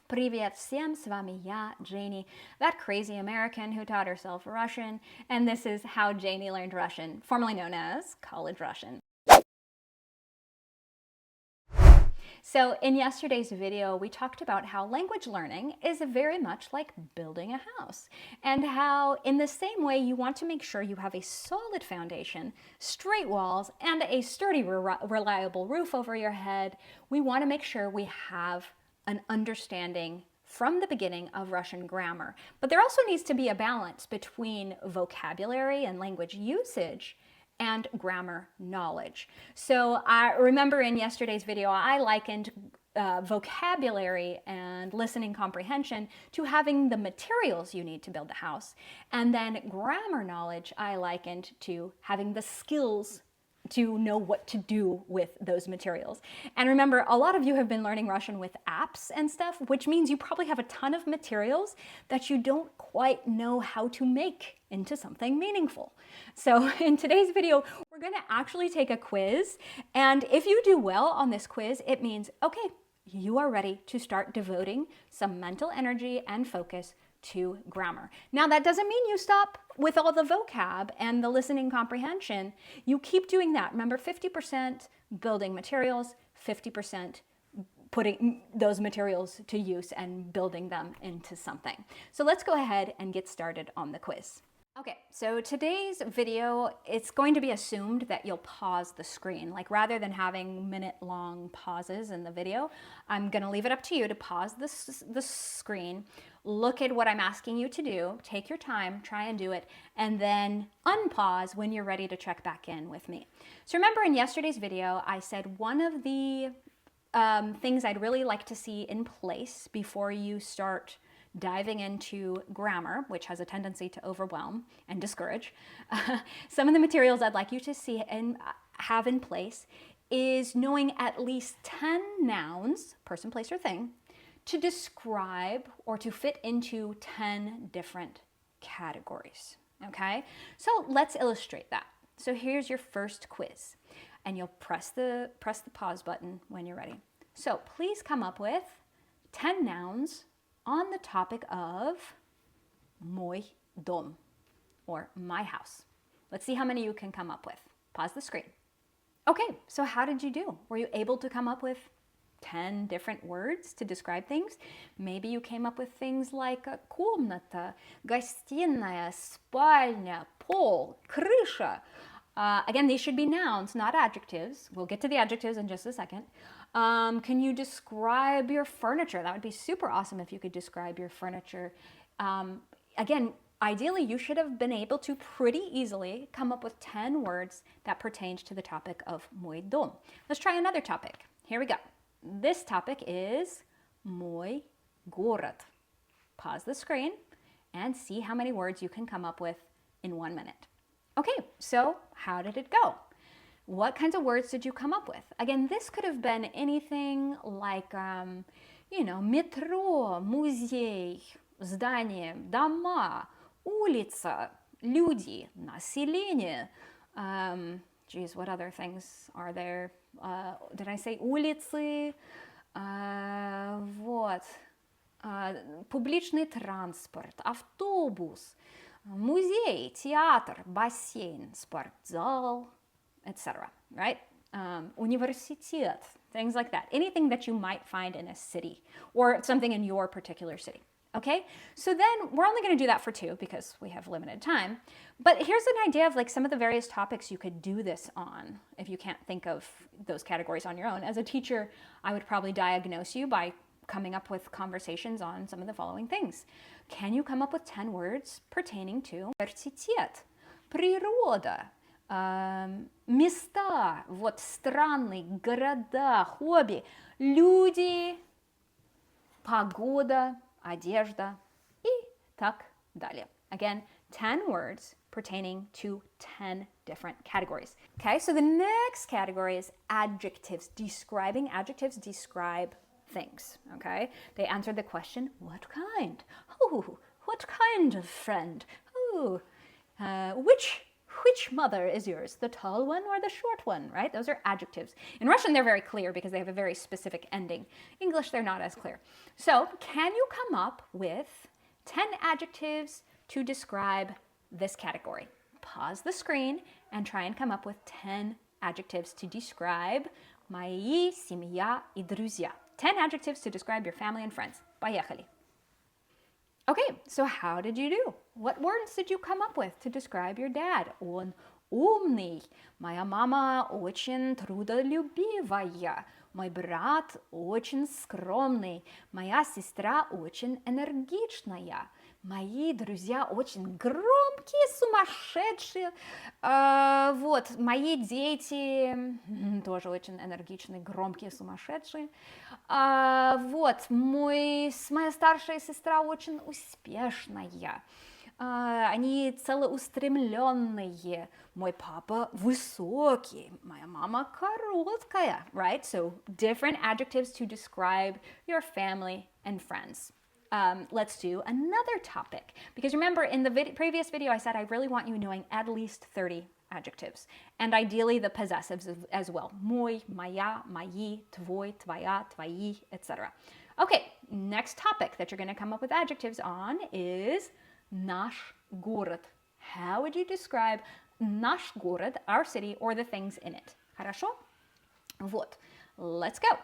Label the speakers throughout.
Speaker 1: Привет всем, с вами я, Janie, that crazy American who taught herself Russian, and this is how Janie learned Russian, formerly known as College Russian. So in yesterday's video, we talked about how language learning is very much like building a house, and how in the same way you want to make sure you have a solid foundation, straight walls, and a sturdy, reliable roof over your head. We want to make sure we have an understanding from the beginning of Russian grammar. But there also needs to be a balance between vocabulary and language usage and grammar knowledge. So I remember in yesterday's video, I likened vocabulary and listening comprehension to having the materials you need to build a house. And then grammar knowledge, I likened to having the skills to know what to do with those materials. And remember, a lot of you have been learning Russian with apps and stuff, which means you probably have a ton of materials that you don't quite know how to make into something meaningful. So in today's video, we're going to actually take a quiz. And if you do well on this quiz, it means, okay, you are ready to start devoting some mental energy and focus to grammar. Now, that doesn't mean you stop with all the vocab and the listening comprehension. You keep doing that. Remember, 50% building materials, 50% putting those materials to use and building them into something. So let's go ahead and get started on the quiz. Okay, so today's video, it's going to be assumed that you'll pause the screen. Like rather than having minute-long pauses in the video, I'm gonna leave it up to you to pause the screen, look at what I'm asking you to do, take your time, try and do it, and then unpause when you're ready to check back in with me. So remember in yesterday's video, I said one of the things I'd really like to see in place before you start diving into grammar, which has a tendency to overwhelm and discourage. Some of the materials I'd like you to see and have in place is knowing at least 10 nouns, person, place, or thing, to describe or to fit into 10 different categories, okay? So let's illustrate that. So here's your first quiz, and you'll press the pause button when you're ready. So please come up with 10 nouns on the topic of мой дом, or my house. Let's see how many you can come up with. Pause the screen. Okay, so how did you do? Were you able to come up with 10 different words to describe things? Maybe you came up with things like комната, гостиная, спальня, пол, крыша. Again, these should be nouns, not adjectives. We'll get to the adjectives in just a second. Can you describe your furniture? That would be super awesome if you could describe your furniture. Again, ideally, you should have been able to pretty easily come up with 10 words that pertained to the topic of мой дом. Let's try another topic. Here we go. This topic is мой город. Pause the screen and see how many words you can come up with in 1 minute. Okay, so how did it go? What kinds of words did you come up with? Again, this could have been anything like, метро, музей, здание, дома, улица, люди, население. Geez, what other things are there? Did I say улицы? Вот. Публичный транспорт, автобус, музей, театр, бассейн, спортзал, etc., right? Университет, things like that. Anything that you might find in a city or something in your particular city. Okay, so then we're only going to do that for 2 because we have limited time. But here's an idea of like some of the various topics you could do this on if you can't think of those categories on your own. As a teacher, I would probably diagnose you by coming up with conversations on some of the following things. Can you come up with 10 words pertaining to университет, природа, места, вот страны, города, хобби, люди, погода, одежда и так далее. Again, 10 words pertaining to 10 different categories. Okay, so the next category is adjectives. Adjectives describe things, okay? They answered the question, what kind? Oh, what kind of friend? Oh, which which mother is yours, the tall one or the short one, right? Those are adjectives. In Russian, they're very clear because they have a very specific ending. English, they're not as clear. So can you come up with 10 adjectives to describe this category? Pause the screen and try and come up with 10 adjectives to describe мои семья и друзья. 10 adjectives to describe your family and friends. Поехали. Okay, so how did you do? What words did you come up with to describe your dad? Он умный. Моя мама очень трудолюбивая. Мой брат очень скромный. Моя сестра очень энергичная. Мои друзья очень громкие, сумасшедшие. Вот, мои дети тоже очень энергичные, громкие, сумасшедшие. Вот, моя старшая сестра очень успешная. Они целеустремленные. Мой папа высокий. Моя мама короткая. Right? So different adjectives to describe your family and friends. Let's do another topic. Because remember, in the previous video, I said I really want you knowing at least 30 adjectives. And ideally the possessives as well. Мой, моя, мои, твой, твоя, твои, etc. Okay, next topic that you're going to come up with adjectives on is наш город. How would you describe наш город, our city, or the things in it? Хорошо? Вот. Let's go.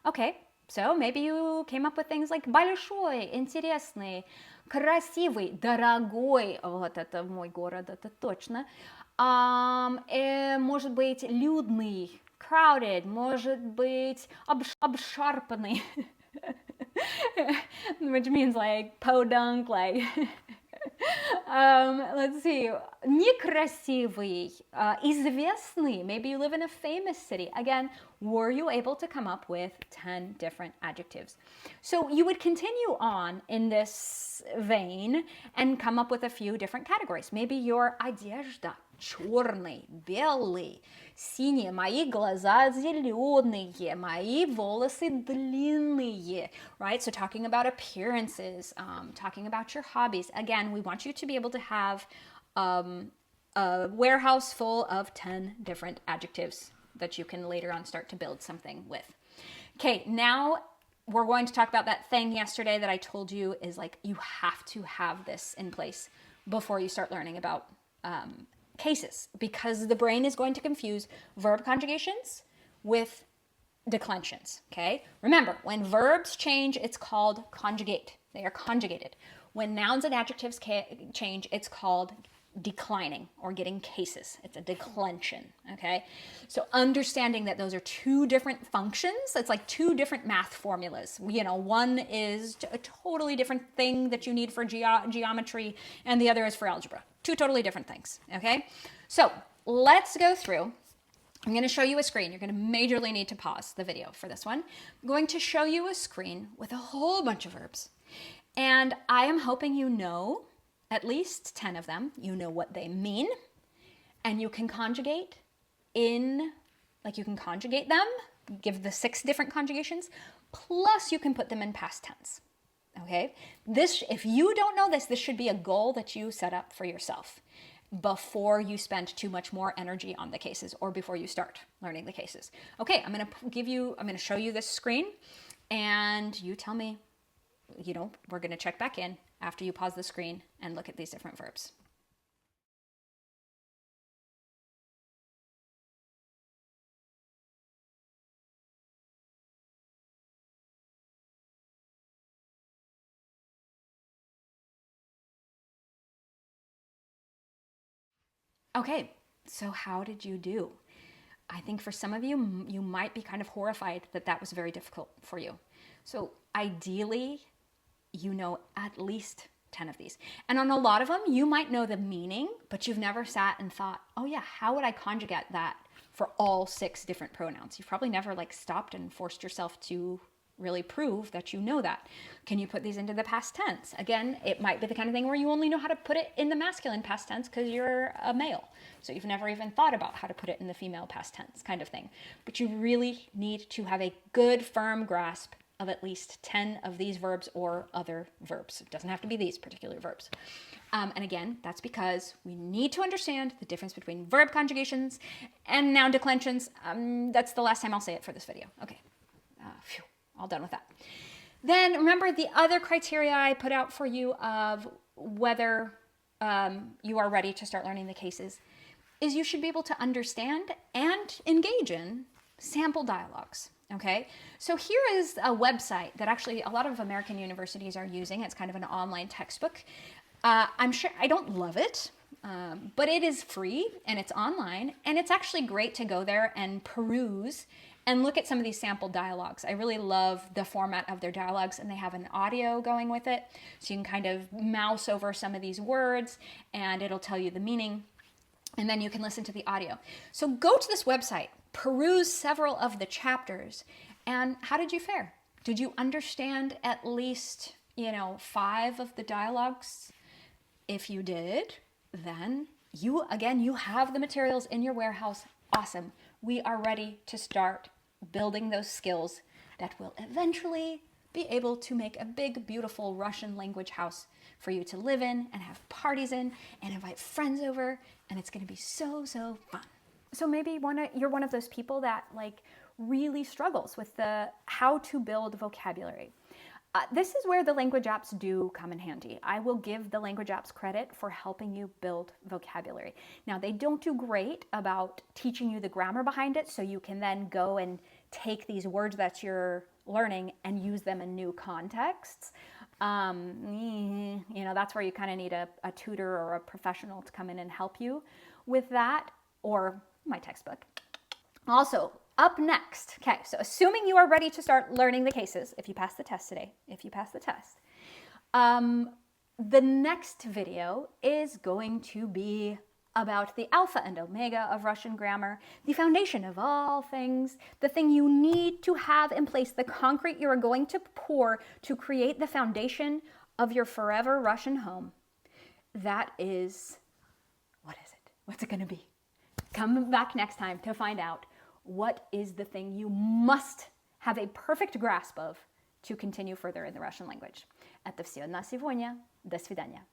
Speaker 1: Okay. So maybe you came up with things like большой, интересный, красивый, дорогой. Вот это мой город, это точно. Может быть, людный, crowded, может быть, обшарпанный. Which means like podunk, like let's see, некрасивый, известный, maybe you live in a famous city. Again, were you able to come up with 10 different adjectives? So you would continue on in this vein and come up with a few different categories. Maybe your одежда, черный, белый, синий, мои глаза зеленые, мои волосы длинные, right? So talking about appearances, talking about your hobbies. Again, we want you to be able to have a warehouse full of 10 different adjectives that you can later on start to build something with. Okay, now we're going to talk about that thing yesterday that I told you is like you have to have this in place before you start learning about cases, because the brain is going to confuse verb conjugations with declensions, okay? Remember, when verbs change, it's called conjugate. They are conjugated. When nouns and adjectives change, it's called declining or getting cases. It's a declension, okay? So understanding that those are two different functions, it's like two different math formulas. You know, one is a totally different thing that you need for geometry, and the other is for algebra. Two totally different things, okay? So let's go through. I'm going to show you a screen. You're going to majorly need to pause the video for this one. I'm going to show you a screen with a whole bunch of verbs. And I am hoping you know at least 10 of them. You know what they mean. And you can conjugate in, like you can conjugate them, give the 6 different conjugations, plus you can put them in past tense. Okay? This, if you don't know this, this should be a goal that you set up for yourself before you spend too much more energy on the cases or before you start learning the cases. Okay, I'm going to show you this screen and you tell me, you know, we're going to check back in after you pause the screen and look at these different verbs. Okay, so how did you do? I think for some of you, you might be kind of horrified that that was very difficult for you. So ideally, you know at least 10 of these. And on a lot of them, you might know the meaning, but you've never sat and thought, oh yeah, how would I conjugate that for all 6 different pronouns? You've probably never like stopped and forced yourself to really prove that you know that. Can you put these into the past tense? Again, it might be the kind of thing where you only know how to put it in the masculine past tense because you're a male. So you've never even thought about how to put it in the female past tense kind of thing. But you really need to have a good, firm grasp of at least 10 of these verbs or other verbs. It doesn't have to be these particular verbs. And again, that's because we need to understand the difference between verb conjugations and noun declensions. That's the last time I'll say it for this video. Okay, phew, all done with that. Then remember the other criteria I put out for you of whether you are ready to start learning the cases is you should be able to understand and engage in sample dialogues. Okay, so here is a website that actually a lot of American universities are using. It's kind of an online textbook. I'm sure I don't love it, but it is free and it's online, and it's actually great to go there and peruse and look at some of these sample dialogues. I really love the format of their dialogues, and they have an audio going with it, so you can kind of mouse over some of these words and it'll tell you the meaning, and then you can listen to the audio. So go to this website, peruse several of the chapters, and how did you fare? Did you understand at least, 5 of the dialogues? If you did, then you have the materials in your warehouse. Awesome. We are ready to start building those skills that will eventually be able to make a big, beautiful Russian language house for you to live in and have parties in and invite friends over, and it's going to be so, so fun. So maybe you're one of those people that really struggles with the how to build vocabulary. This is where the language apps do come in handy. I will give the language apps credit for helping you build vocabulary. Now, they don't do great about teaching you the grammar behind it, so you can then go and take these words that you're learning and use them in new contexts. That's where you kind of need a tutor or a professional to come in and help you with that, or my textbook. Also, up next, okay, so assuming you are ready to start learning the cases, if you pass the test today, the next video is going to be about the alpha and omega of Russian grammar, the foundation of all things, the thing you need to have in place, the concrete you are going to pour to create the foundation of your forever Russian home. That is, what is it? What's it going to be? Come back next time to find out what is the thing you must have a perfect grasp of to continue further in the Russian language. Это всё на сегодня. До свидания.